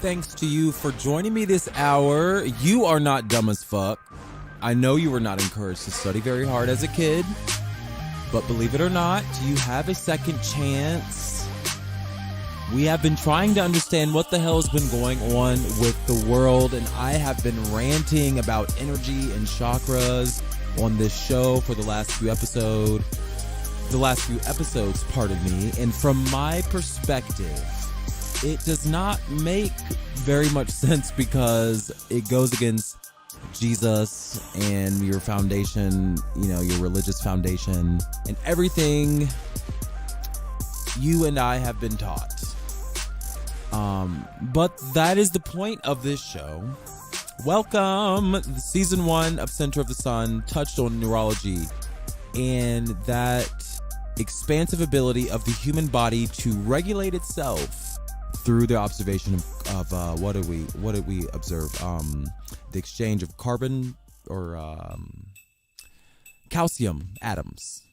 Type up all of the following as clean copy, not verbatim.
thanks to you for joining me this hour. You are not dumb as fuck. I know you were not encouraged to study very hard as a kid, but believe it or not, you have a second chance. We have been trying to understand what the hell has been going on with the world, and I have been ranting about energy and chakras on this show for the last few episodes, pardon me. And from my perspective, it does not make very much sense because it goes against Jesus and your foundation, your religious foundation and everything you and I have been taught. But that is the point of this show. Welcome. Season 1 of Center of the Sun touched on neurology and that expansive ability of the human body to regulate itself through the observation of what did we observe? The exchange of carbon or calcium atoms.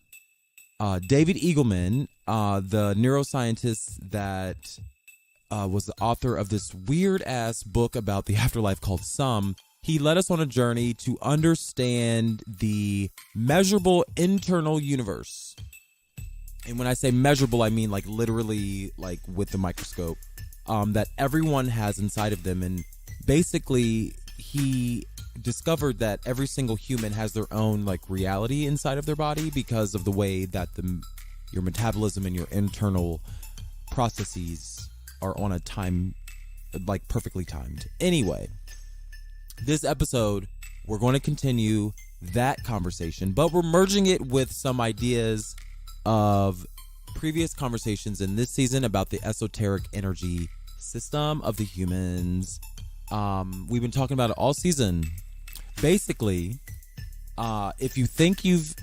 David Eagleman, the neuroscientist that was the author of this weird-ass book about the afterlife called Some, he led us on a journey to understand the measurable internal universe. And when I say measurable, I mean like literally like with the microscope that everyone has inside of them. And basically, he discovered that every single human has their own like reality inside of their body because of the way that your metabolism and your internal processes are on a time, like perfectly timed. Anyway, this episode, we're going to continue that conversation, but we're merging it with some ideas of previous conversations in this season about the esoteric energy system of the humans. We've been talking about it all season. Basically, if you think you've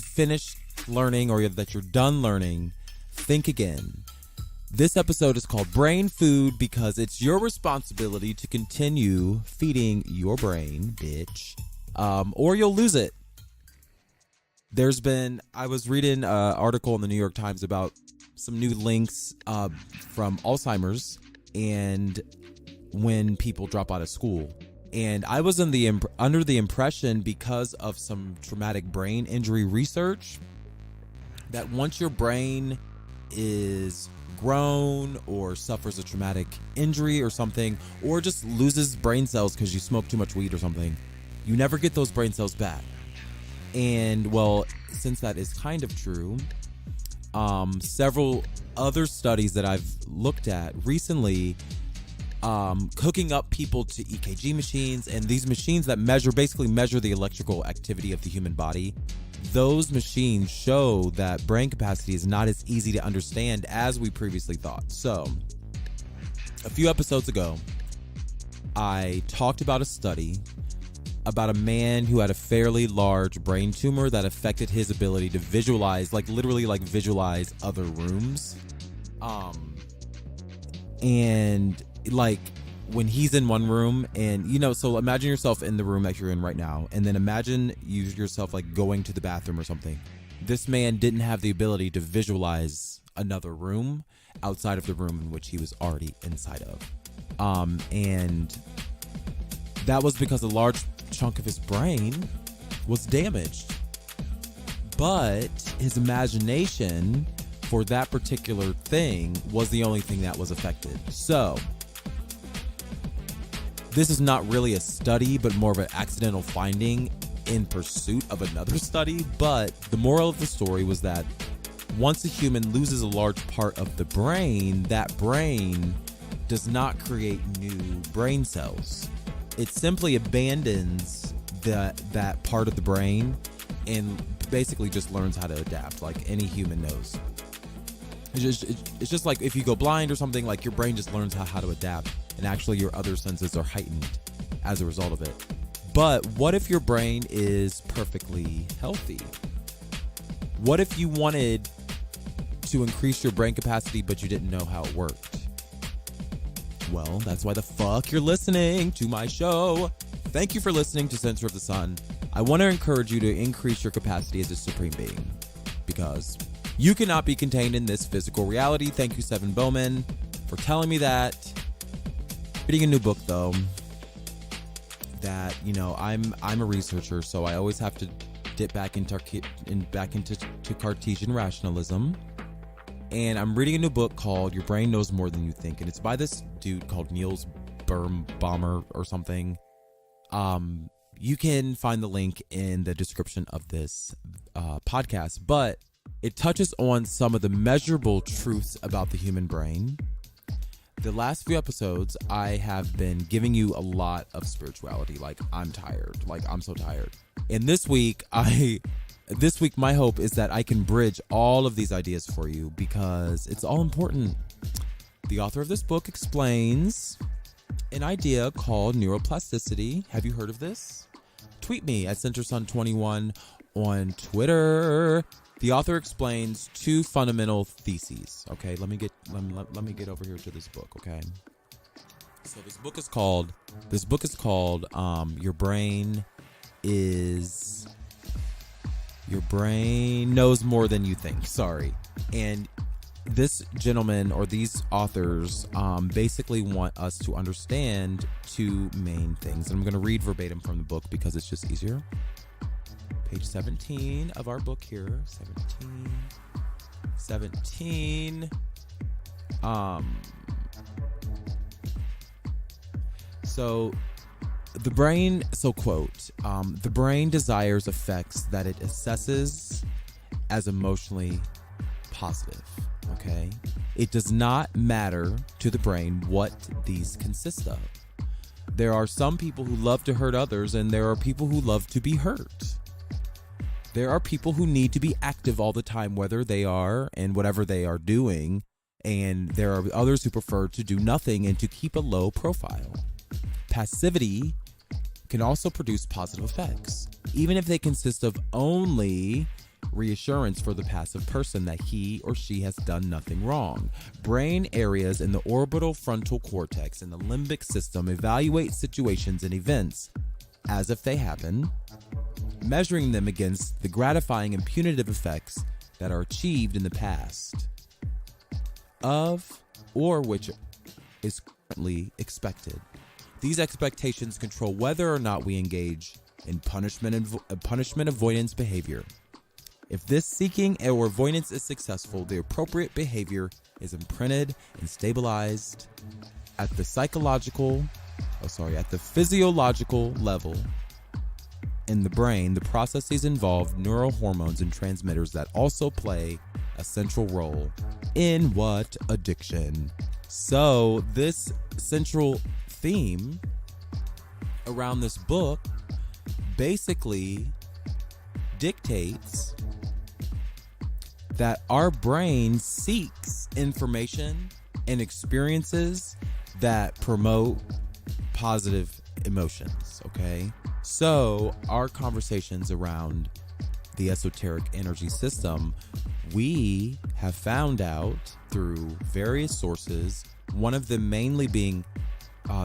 finished learning or that you're done learning, think again. This episode is called Brain Food because it's your responsibility to continue feeding your brain, bitch, or you'll lose it. I was reading an article in the New York Times about some new links from Alzheimer's and when people drop out of school. And I was under the impression, because of some traumatic brain injury research, that once your brain is grown or suffers a traumatic injury or something, or just loses brain cells because you smoke too much weed or something, you never get those brain cells back. And well, since that is kind of true, several other studies that I've looked at recently, hooking up people to EKG machines and these machines that basically measure the electrical activity of the human body. Those machines show that brain capacity is not as easy to understand as we previously thought. So, a few episodes ago, I talked about a study about a man who had a fairly large brain tumor that affected his ability to visualize, like literally like visualize other rooms. And like when he's in one room and, so imagine yourself in the room that you're in right now, and then imagine yourself like going to the bathroom or something. This man didn't have the ability to visualize another room outside of the room in which he was already inside of. And that was because a large chunk of his brain was damaged. But his imagination for that particular thing was the only thing that was affected. So, this is not really a study, but more of an accidental finding in pursuit of another study. But the moral of the story was that once a human loses a large part of the brain, that brain does not create new brain cells. It simply abandons that part of the brain and basically just learns how to adapt, like any human knows. It's just like if you go blind or something, like your brain just learns how to adapt, and actually your other senses are heightened as a result of it. But what if your brain is perfectly healthy? What if you wanted to increase your brain capacity but you didn't know how it worked? Well, that's why the fuck you're listening to my show. Thank you for listening to Center of the Sun. I want to encourage you to increase your capacity as a supreme being, because you cannot be contained in this physical reality. Thank you, Seven Bowman, for telling me that. reading a new book though that, you know, I'm a researcher, so I always have to dip back into Cartesian rationalism. And I'm reading a new book called Your Brain Knows More Than You Think, and it's by this dude called Niels Birnbaum or something. You can find the link in the description of this podcast, but it touches on some of the measurable truths about the human brain. The last few episodes, I have been giving you a lot of spirituality. Like, I'm tired. Like, I'm so tired. And this week, my hope is that I can bridge all of these ideas for you because it's all important. The author of this book explains an idea called neuroplasticity. Have you heard of this? Tweet me at CenterSun21 on Twitter. The author explains two fundamental theses. Okay, let me get over here to this book. Okay, so this book is called Your Brain Knows More Than You Think. Sorry, and this gentleman or these authors basically want us to understand two main things, and I'm going to read verbatim from the book because it's just easier. Page 17 of our book here. 17. So the brain, quote, the brain desires effects that it assesses as emotionally positive. Okay. It does not matter to the brain what these consist of. There are some people who love to hurt others, and there are people who love to be hurt. There are people who need to be active all the time, whether they are and whatever they are doing. And there are others who prefer to do nothing and to keep a low profile. Passivity can also produce positive effects, even if they consist of only reassurance for the passive person that he or she has done nothing wrong. Brain areas in the orbital frontal cortex and the limbic system evaluate situations and events as if they happen, measuring them against the gratifying and punitive effects that are achieved in the past of or which is currently expected. These expectations control whether or not we engage in punishment avoidance behavior. If this seeking or avoidance is successful, the appropriate behavior is imprinted and stabilized at the physiological level. In the brain, the processes involve neural hormones and transmitters that also play a central role in what? Addiction. So this central theme around this book basically dictates that our brain seeks information and experiences that promote positive emotions, okay? So our conversations around the esoteric energy system, we have found out through various sources, one of them mainly being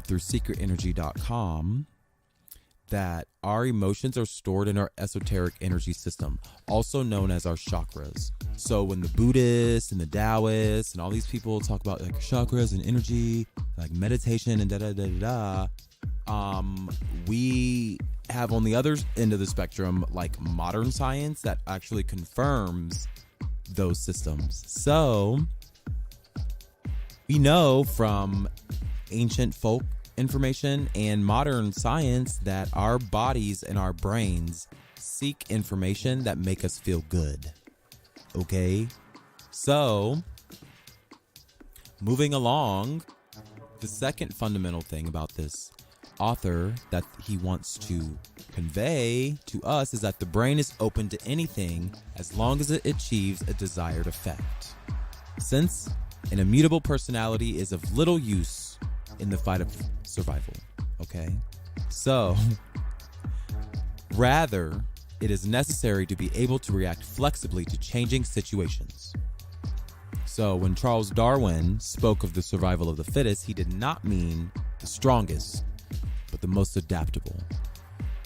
through secretenergy.com, that our emotions are stored in our esoteric energy system, also known as our chakras. So when the Buddhists and the Taoists and all these people talk about like chakras and energy, like meditation and we have on the other end of the spectrum like modern science that actually confirms those systems. So we know from ancient folk information and modern science that our bodies and our brains seek information that make us feel good. Okay? So, moving along, the second fundamental thing about this author that he wants to convey to us is that the brain is open to anything as long as it achieves a desired effect. Since an immutable personality is of little use in the fight of survival, okay? So, rather, it is necessary to be able to react flexibly to changing situations. So, when Charles Darwin spoke of the survival of the fittest, he did not mean the strongest, but the most adaptable.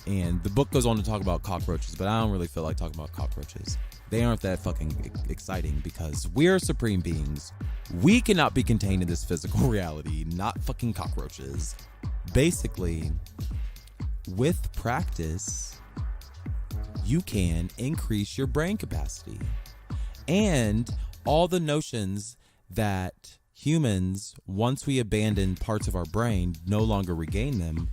And the book goes on to talk about cockroaches, but I don't really feel like talking about cockroaches. They aren't that fucking exciting because we're supreme beings. We cannot be contained in this physical reality, not fucking cockroaches. Basically, with practice, you can increase your brain capacity. And all the notions that humans, once we abandon parts of our brain, no longer regain them,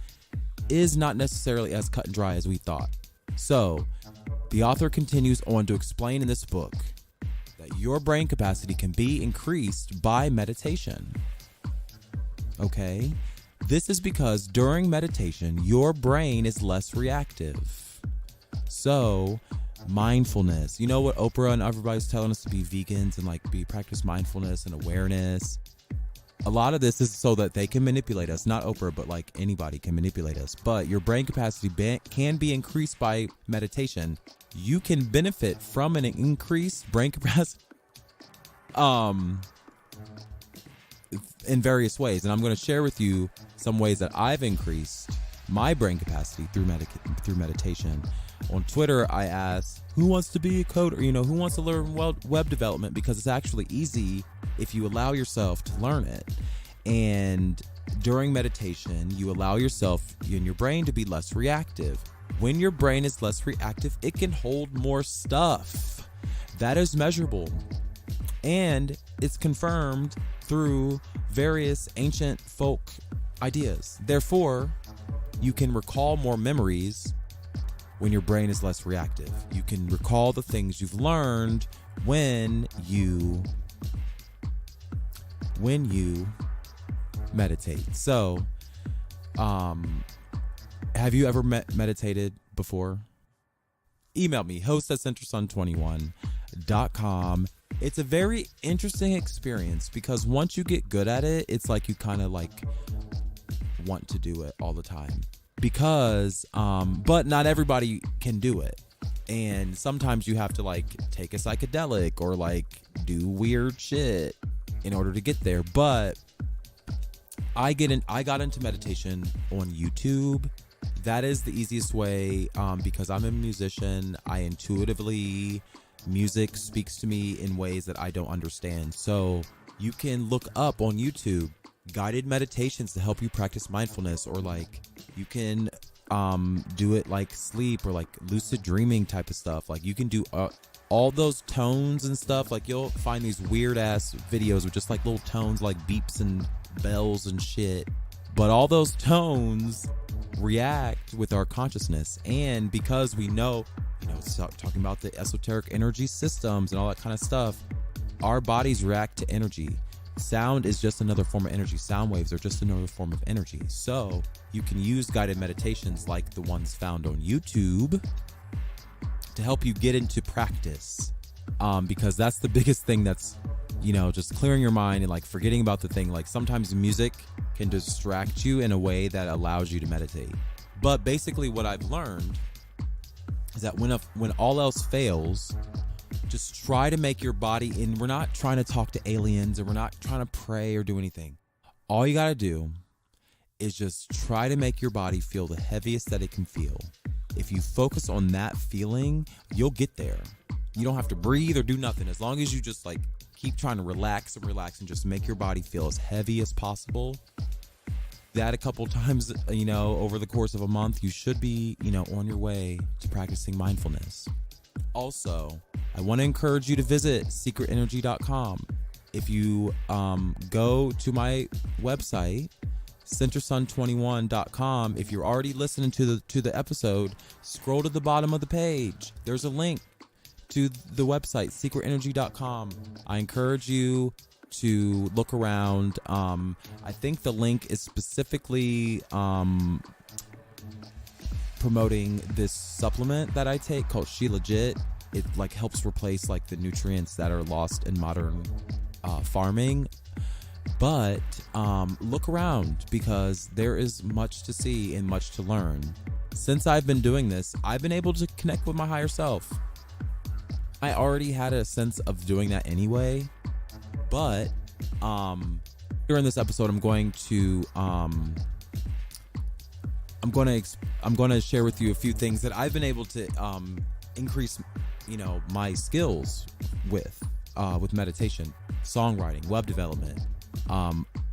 is not necessarily as cut and dry as we thought. So, the author continues on to explain in this book that your brain capacity can be increased by meditation. Okay? This is because during meditation, your brain is less reactive. So, mindfulness. You know what Oprah and everybody's telling us to be vegans and practice mindfulness and awareness. A lot of this is so that they can manipulate us. Not Oprah, but anybody can manipulate us. But your brain capacity can be increased by meditation. You can benefit from an increased brain capacity in various ways. And I'm going to share with you some ways that I've increased my brain capacity through meditation. On Twitter, I asked, who wants to be a coder? Who wants to learn web development? Because it's actually easy if you allow yourself to learn it. And during meditation, you allow yourself and your brain to be less reactive. When your brain is less reactive, it can hold more stuff. That is measurable. And it's confirmed through various ancient folk ideas. Therefore, you can recall more memories when your brain is less reactive. You can recall the things you've learned when you meditate. So, have you ever meditated before? Email me, host@centersun21.com. It's a very interesting experience because once you get good at it, it's like you kind of want to do it all the time. Because, but not everybody can do it. And sometimes you have to take a psychedelic or do weird shit in order to get there. But I got into meditation on YouTube. That is the easiest way because I'm a musician. Music speaks to me in ways that I don't understand. So you can look up on YouTube guided meditations to help you practice mindfulness, or you can do it sleep or lucid dreaming type of stuff. You can do all those tones and stuff. You'll find these weird ass videos with just little tones beeps and bells and shit, but all those tones react with our consciousness. And because we know it's talking about the esoteric energy systems and all that kind of stuff, our bodies react to energy. Sound is just another form of energy. Sound waves are just another form of energy. So you can use guided meditations like the ones found on YouTube to help you get into practice. Because that's the biggest thing, that's, just clearing your mind and forgetting about the thing. Sometimes music can distract you in a way that allows you to meditate. But basically what I've learned is that when all else fails, just try to make your body, and we're not trying to talk to aliens, or we're not trying to pray or do anything. All you got to do is just try to make your body feel the heaviest that it can feel. If you focus on that feeling, you'll get there. You don't have to breathe or do nothing. As long as you just keep trying to relax and just make your body feel as heavy as possible. That a couple times, over the course of a month, you should be, on your way to practicing mindfulness. Also, I want to encourage you to visit secretenergy.com. If you go to my website, centersun21.com, if you're already listening to the episode, scroll to the bottom of the page. There's a link to the website, secretenergy.com. I encourage you to look around. I think the link is specifically promoting this supplement that I take called She Legit. It helps replace the nutrients that are lost in modern farming. But look around, because there is much to see and much to learn. Since I've been doing this, I've been able to connect with my higher self. I already had a sense of doing that anyway, but during this episode, I'm going I'm going to share with you a few things that I've been able to increase, my skills with meditation, songwriting, web development,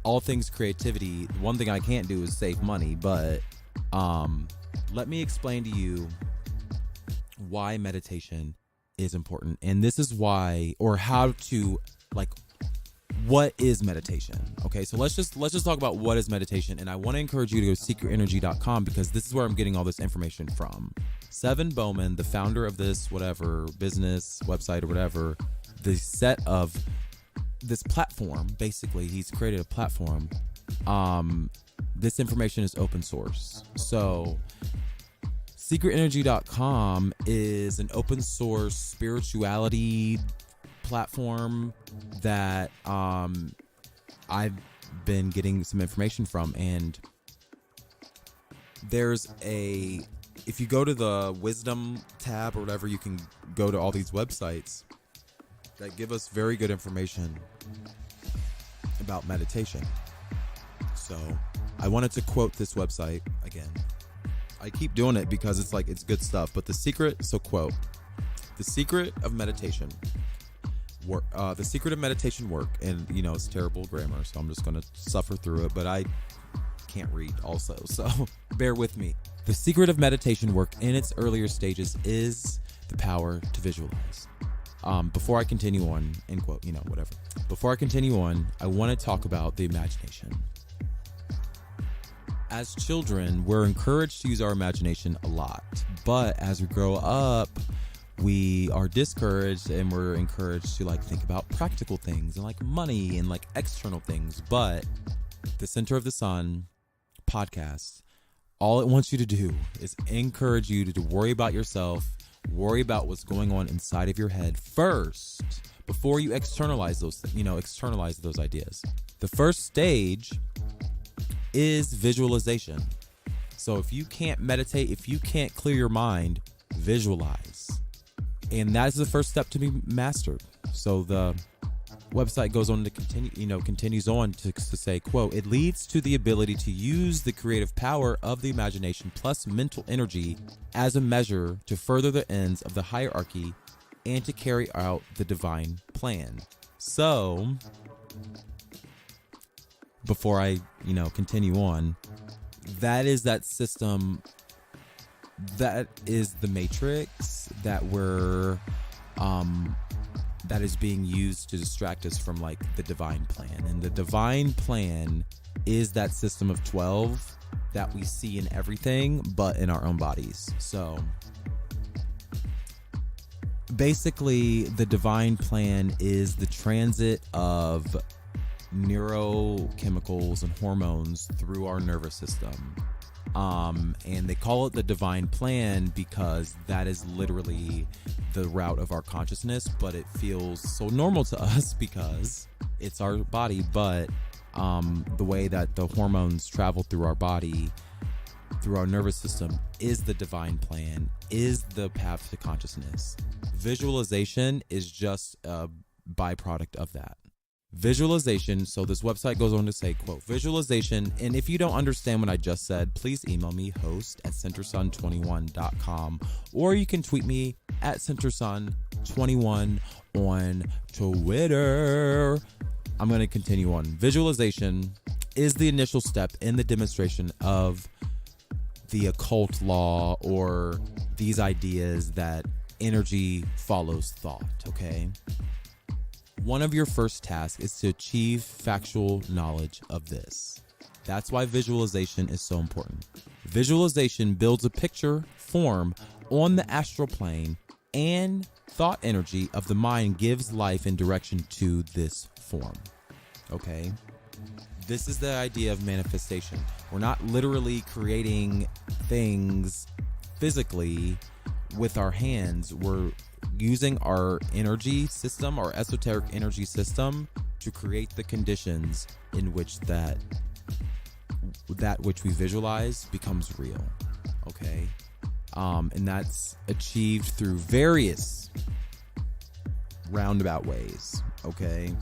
all things creativity. One thing I can't do is save money, but let me explain to you why meditation is important. And this is why, or how to, what is meditation? Okay, so let's just talk about what is meditation. And I want to encourage you to go to secretenergy.com, because this is where I'm getting all this information from. Seven Bowman, the founder of this whatever business website or whatever, the set of this platform, basically he's created a platform. This information is open source. So secretenergy.com is an open source spirituality platform that I've been getting some information from. And if you go to the wisdom tab or whatever, you can go to all these websites that give us very good information about meditation. So I wanted to quote this website again. I keep doing it because it's good stuff. But the secret of meditation work. The secret of meditation work, and it's terrible grammar, so I'm just gonna suffer through it. But I can't read also, so bear with me. The secret of meditation work in its earlier stages is the power to visualize. Before I continue on, end quote, whatever. Before I continue on, I want to talk about the imagination. As children, we're encouraged to use our imagination a lot, but as we grow up, we are discouraged and we're encouraged to think about practical things and money and external things. But the Center of the Sun podcast, all it wants you to do is encourage you to worry about yourself, worry about what's going on inside of your head first before you externalize those ideas. The first stage is visualization. So if you can't meditate, if you can't clear your mind, visualize. And that is the first step to be mastered. So the website goes on to continues on to say, quote, it leads to the ability to use the creative power of the imagination plus mental energy as a measure to further the ends of the hierarchy and to carry out the divine plan. So before I, continue on, that is that system, that is the matrix that that is being used to distract us from the divine plan. And the divine plan is that system of 12 that we see in everything but in our own bodies. So basically the divine plan is the transit of neurochemicals and hormones through our nervous system. And they call it the divine plan because that is literally the route of our consciousness, but it feels so normal to us because it's our body. But the way that the hormones travel through our body, through our nervous system, is the divine plan, is the path to consciousness. Visualization is just a byproduct of that. Visualization, so this website goes on to say, quote, visualization, and if you don't understand what I just said, please email me, host@centersun21.com, or you can tweet me at centersun21 on Twitter. I'm going to continue on. Visualization is the initial step in the demonstration of the occult law, or these ideas that energy follows thought, okay? One of your first tasks is to achieve factual knowledge of this. That's why visualization is so important. Visualization builds a picture form on the astral plane, and thought energy of the mind gives life and direction to this form. Okay? This is the idea of manifestation. We're not literally creating things physically with our hands. We're using our energy system, our esoteric energy system, to create the conditions in which that which we visualize becomes real. Okay? And that's achieved through various roundabout ways. Okay?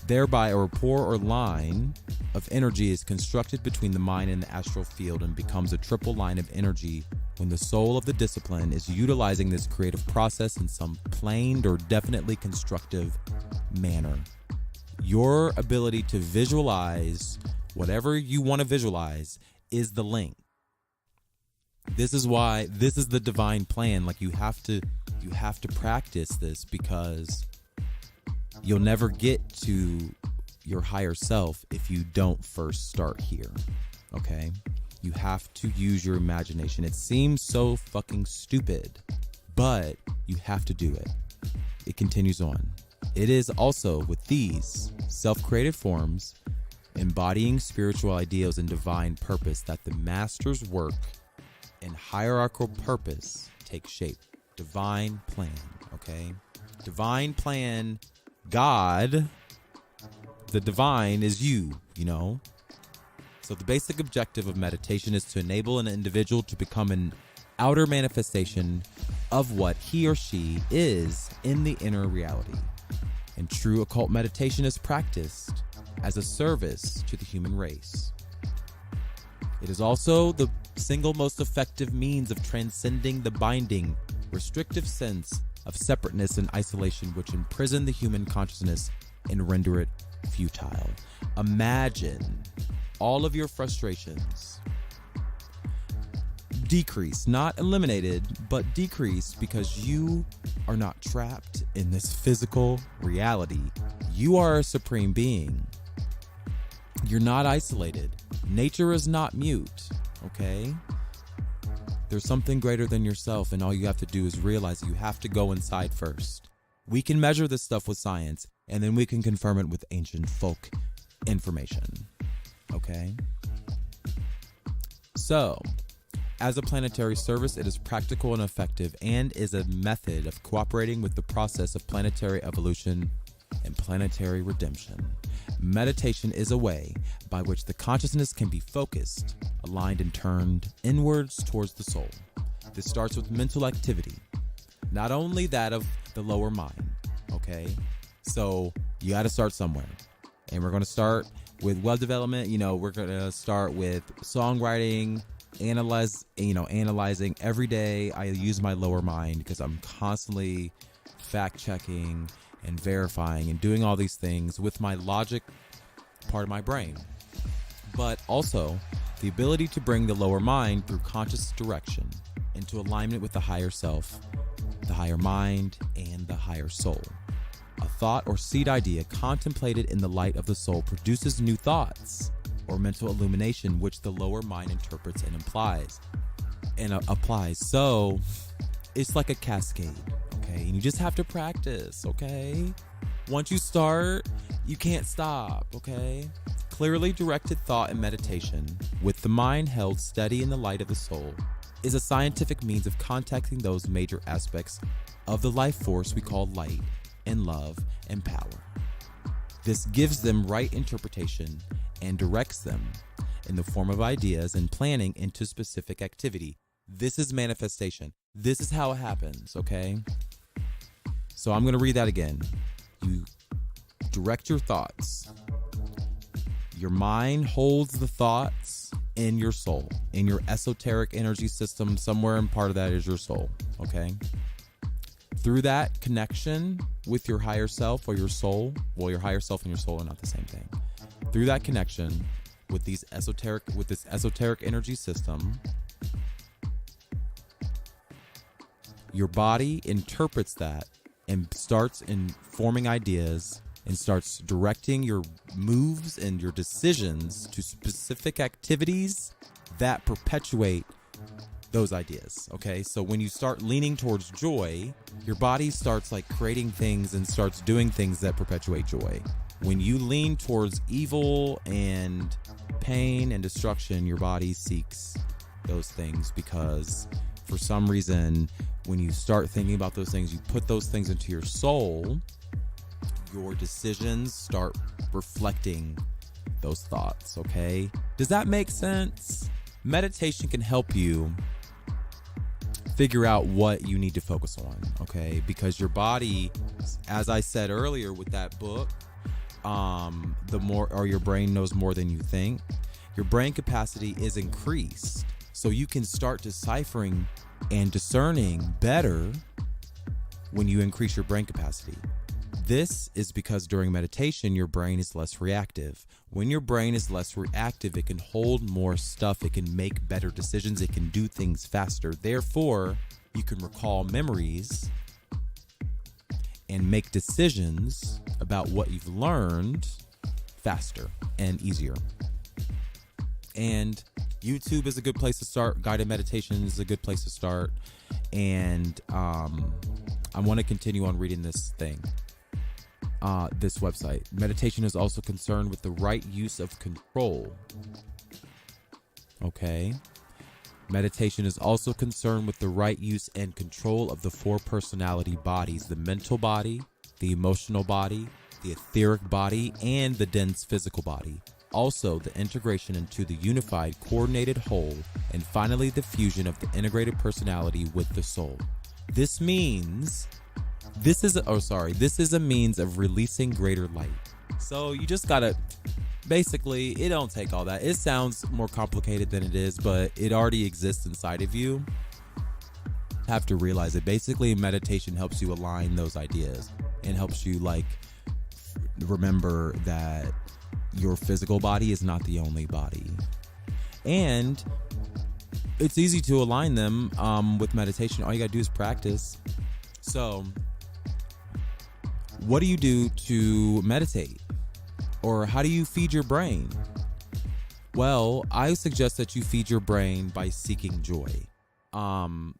Thereby, a rapport or line of energy is constructed between the mind and the astral field and becomes a triple line of energy when the soul of the discipline is utilizing this creative process in some planed or definitely constructive manner. Your ability to visualize whatever you want to visualize is the link. This is why this is the divine plan. Like you have to practice this, because you'll never get to your higher self if you don't first start here. Okay? You have to use your imagination. It seems so fucking stupid, but you have to do it. It continues on. It is also with these self-created forms, embodying spiritual ideals and divine purpose, that the master's work and hierarchical purpose take shape. Divine plan, okay? Divine plan, God, the divine is you, you know? So the basic objective of meditation is to enable an individual to become an outer manifestation of what he or she is in the inner reality. And true occult meditation is practiced as a service to the human race. It is also the single most effective means of transcending the binding, restrictive sense of separateness and isolation which imprison the human consciousness and render it futile. Imagine all of your frustrations decrease, not eliminated, but decrease, because you are not trapped in this physical reality. You are a supreme being. You're not isolated. Nature is not mute, okay? There's something greater than yourself, and all you have to do is realize you have to go inside first. We can measure this stuff with science, and then we can confirm it with ancient folk information, okay? So, as a planetary service, it is practical and effective, and is a method of cooperating with the process of planetary evolution and planetary redemption. Meditation is a way by which the consciousness can be focused, aligned, and turned inwards towards the soul. This starts with mental activity, not only that of the lower mind, okay? So you got to start somewhere. And we're going to start with web development. You know, we're going to start with songwriting, analyzing every day. I use my lower mind because I'm constantly fact checking and verifying and doing all these things with my logic part of my brain. But also the ability to bring the lower mind through conscious direction into alignment with the higher self, the higher mind, and the higher soul. A thought or seed idea contemplated in the light of the soul produces new thoughts or mental illumination, which the lower mind interprets and applies. So it's like a cascade, okay? And you just have to practice, okay? Once you start, you can't stop, okay? Clearly directed thought and meditation, with the mind held steady in the light of the soul, is a scientific means of contacting those major aspects of the life force we call light and love and power. This gives them right interpretation and directs them in the form of ideas and planning into specific activity. This is manifestation. This is how it happens, okay? So I'm going to read that again. You direct your thoughts. Your mind holds the thoughts in your soul, in your esoteric energy system. Somewhere in part of that is your soul, okay? Through that connection with your higher self or your soul, well, your higher self and your soul are not the same thing. Through that connection with this esoteric energy system, your body interprets that and starts forming ideas and starts directing your moves and your decisions to specific activities that perpetuate those ideas, okay? So when you start leaning towards joy, your body starts like creating things and starts doing things that perpetuate joy. When you lean towards evil and pain and destruction, your body seeks those things, because for some reason, when you start thinking about those things, you put those things into your soul, your decisions start reflecting those thoughts, okay? Does that make sense? Meditation can help you figure out what you need to focus on, okay? Because your body, as I said earlier with that book, the more, or your brain knows more than you think, your brain capacity is increased. So you can start deciphering and discerning better when you increase your brain capacity. This is because during meditation, your brain is less reactive. When your brain is less reactive, it can hold more stuff. It can make better decisions. It can do things faster. Therefore, you can recall memories and make decisions about what you've learned faster and easier. And YouTube is a good place to start. Guided meditation is a good place to start. And I want to continue on reading this thing. This website. Meditation is also concerned with the right use of control. Okay. Meditation is also concerned with the right use and control of the four personality bodies: the mental body, the emotional body, the etheric body, and the dense physical body. Also, the integration into the unified, coordinated whole, and finally the fusion of the integrated personality with the soul. This is a means of releasing greater light. So you just gotta, basically, it don't take all that. It sounds more complicated than it is, but it already exists inside of you. Have to realize it. Basically, meditation helps you align those ideas and helps you remember that your physical body is not the only body. And it's easy to align them with meditation. All you gotta do is practice. So what do you do to meditate? Or how do you feed your brain? Well, I suggest that you feed your brain by seeking joy. And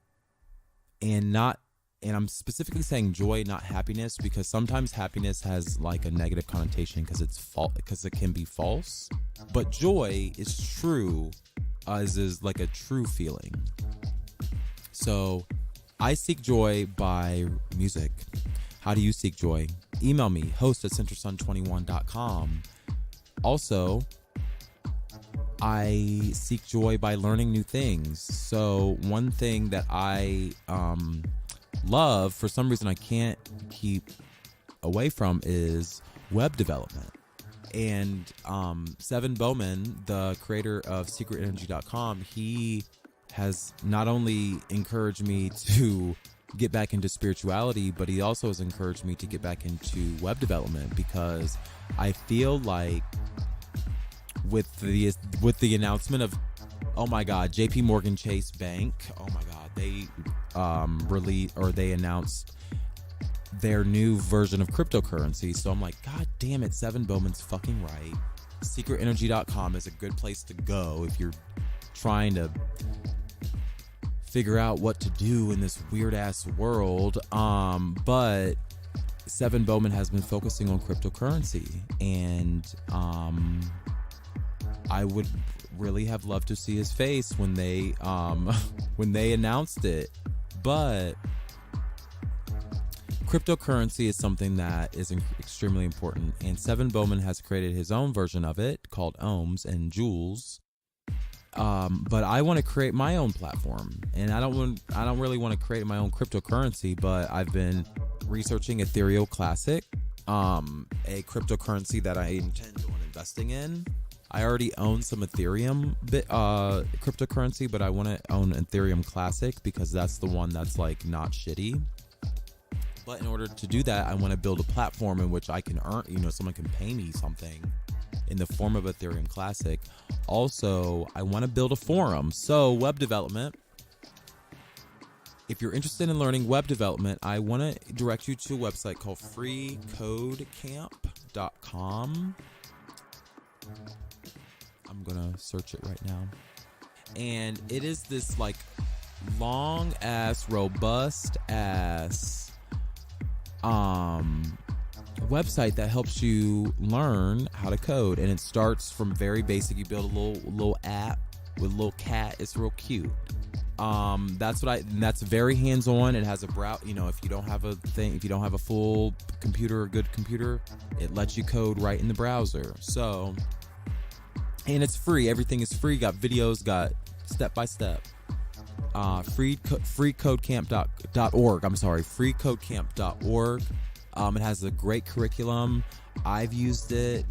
I'm specifically saying joy, not happiness, because sometimes happiness has a negative connotation because it can be false. But joy is true, is like a true feeling. So I seek joy by music. How do you seek joy? Email me, host@centersun21.com. Also, I seek joy by learning new things. So one thing that I love, for some reason I can't keep away from, is web development. And Seven Bowman, the creator of secretenergy.com, he has not only encouraged me to get back into spirituality, but he also has encouraged me to get back into web development, because I feel like with the announcement of, oh my God, JP Morgan Chase Bank, oh my God, they they announced their new version of cryptocurrency. So I'm like, God damn it, Seven Bowman's fucking right. Secretenergy.com is a good place to go if you're trying to figure out what to do in this weird ass world. But Seven Bowman has been focusing on cryptocurrency, and I would really have loved to see his face when they announced it. But cryptocurrency is something that is extremely important, and Seven Bowman has created his own version of it called Ohms and Joules. But I want to create my own platform, and I don't really want to create my own cryptocurrency, but I've been researching Ethereal Classic, a cryptocurrency that I intend on investing in. I already own some Ethereum cryptocurrency, but I want to own Ethereum Classic because that's the one that's not shitty. But in order to do that, I want to build a platform in which I can earn, someone can pay me something in the form of Ethereum Classic. Also, I want to build a forum. So web development. If you're interested in learning web development, I want to direct you to a website called freecodecamp.com. I'm going to search it right now. And it is this long ass, robust ass website that helps you learn how to code. And it starts from very basic. You build a little app with a little cat. It's real cute. That's very hands-on. It has a browser. If you don't have a full computer or good computer, it lets you code right in the browser. So, and it's free. Everything is free. Got videos, got step-by-step. freecodecamp.org. I'm sorry, freecodecamp.org. It has a great curriculum. I've used it.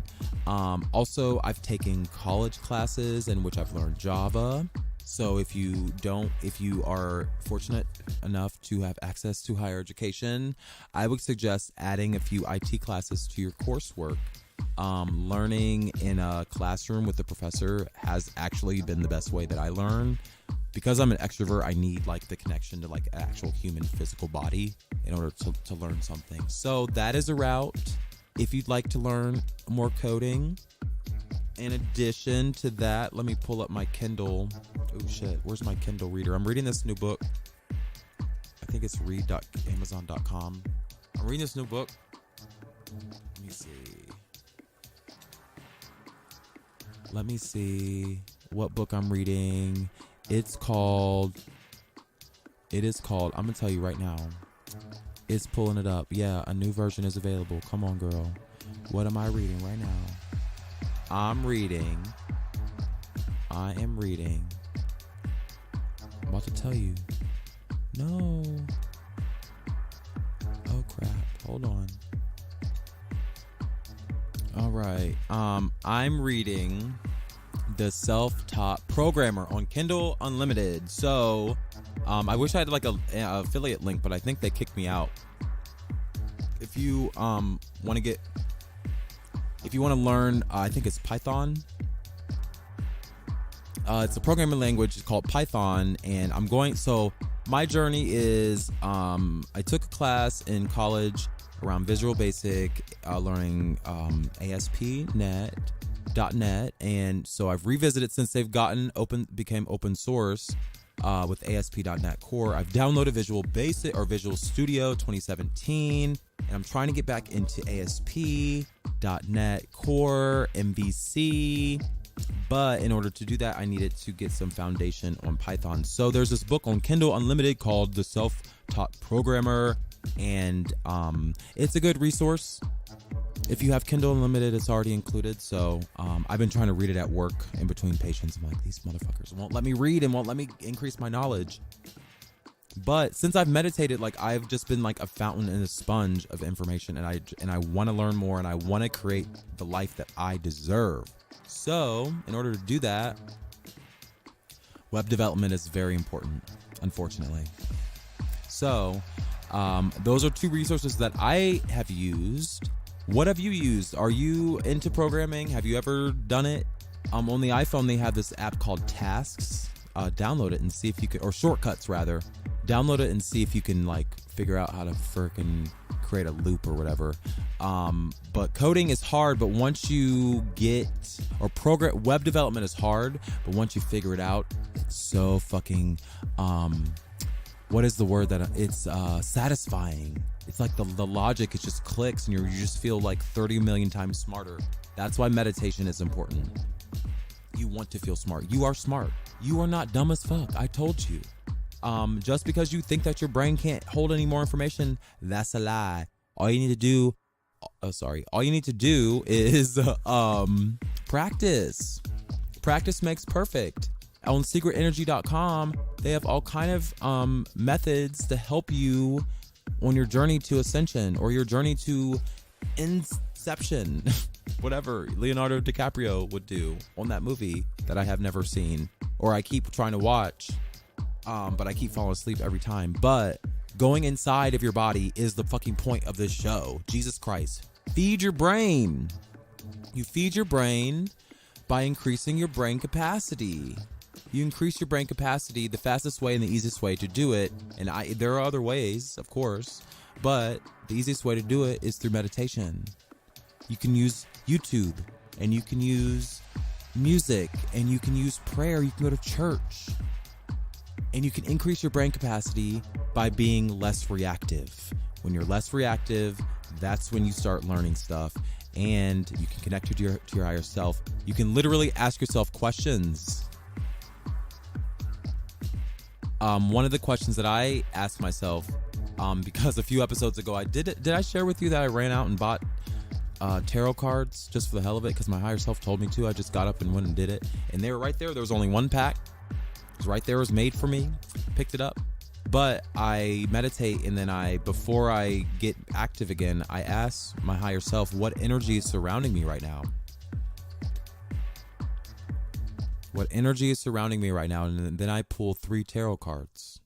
Also, I've taken college classes in which I've learned Java. So if you are fortunate enough to have access to higher education, I would suggest adding a few IT classes to your coursework. Learning in a classroom with a professor has actually been the best way that I learn. Because I'm an extrovert, I need like the connection to like actual human physical body in order to learn something. So that is a route if you'd like to learn more coding. In addition to that, let me pull up my Kindle. Oh shit, where's my Kindle reader? I'm reading this new book. I think it's read.amazon.com. I'm reading this new book. Let me see what book I'm reading. It is called, I'm going to tell you right now. It's pulling it up. Yeah, a new version is available. Come on, girl. What am I reading right now? I am reading. I'm about to tell you. No. Oh, crap. Hold on. All right. I'm reading The Self-Taught Programmer on Kindle Unlimited. So, I wish I had like a affiliate link, but I think they kicked me out. If you want to learn, I think it's Python. It's a programming language called Python, and so my journey is, I took a class in college around Visual Basic, learning ASP.NET, and so I've revisited since they've became open source with ASP.NET Core. I've downloaded Visual Basic or Visual Studio 2017, and I'm trying to get back into ASP.NET Core, MVC. But in order to do that, I needed to get some foundation on Python. So there's this book on Kindle Unlimited called The Self-Taught Programmer, and it's a good resource. If you have Kindle Unlimited, it's already included. So I've been trying to read it at work in between patients. I'm like, these motherfuckers won't let me read and won't let me increase my knowledge. But since I've meditated, like I've just been like a fountain and a sponge of information, and I want to learn more, and I want to create the life that I deserve. So in order to do that, web development is very important, unfortunately. So those are two resources that I have used. What have you used? Are you into programming? Have you ever done it? On the iPhone, they have this app called Tasks. Download it and see if you can, or Shortcuts rather. Download it and see if you can like figure out how to frickin' create a loop or whatever. But coding is hard, but once you web development is hard, but once you figure it out, it's so fucking, what is the word that it's satisfying. It's like the logic, it just clicks and you just feel like 30 million times smarter. That's why meditation is important. You want to feel smart. You are smart. You are not dumb as fuck. I told you. Just because you think that your brain can't hold any more information, that's a lie. All you need to do is practice. Practice makes perfect. On secretenergy.com, they have all kind of methods to help you on your journey to ascension or your journey to inception. Whatever Leonardo DiCaprio would do on that movie that I have never seen or I keep trying to watch. But I keep falling asleep every time. But going inside of your body is the fucking point of this show. Jesus Christ. Feed your brain. You feed your brain by increasing your brain capacity. You increase your brain capacity. The fastest way and the easiest way to do it, and there are other ways, of course, but the easiest way to do it is through meditation. You can use YouTube, and you can use music, and you can use prayer. You can go to church. And you can increase your brain capacity by being less reactive. When you're less reactive, that's when you start learning stuff, and you can connect to your higher self. You can literally ask yourself questions. One of the questions that I asked myself, because a few episodes ago did I share with you that I ran out and bought tarot cards just for the hell of it because my higher self told me to. I just got up and went and did it, and they were right there. There was only one pack. It was right there. It was made for me. Picked it up. But I meditate, and then before I get active again, I ask my higher self, what energy is surrounding me right now? What energy is surrounding me right now? And then I pull 3 tarot cards,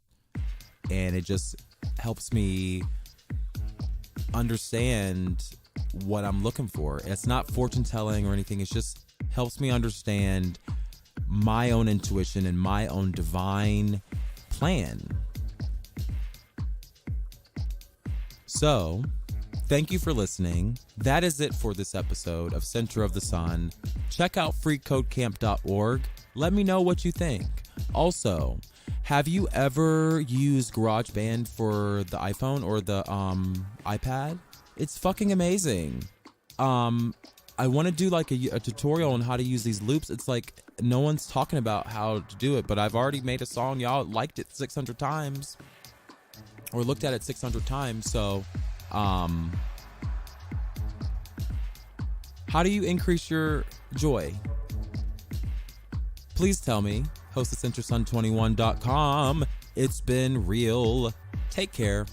and it just helps me understand what I'm looking for. It's not fortune telling or anything. It just helps me understand my own intuition and my own divine plan. So, thank you for listening. That is it for this episode of Center of the Sun. Check out freecodecamp.org. Let me know what you think. Also, have you ever used GarageBand for the iPhone or the iPad? It's fucking amazing. I want to do like a tutorial on how to use these loops. It's like no one's talking about how to do it, but I've already made a song. Y'all liked it 600 times. Or looked at it 600 times. So, how do you increase your joy? Please tell me. Host at centersun21.com. It's been real. Take care.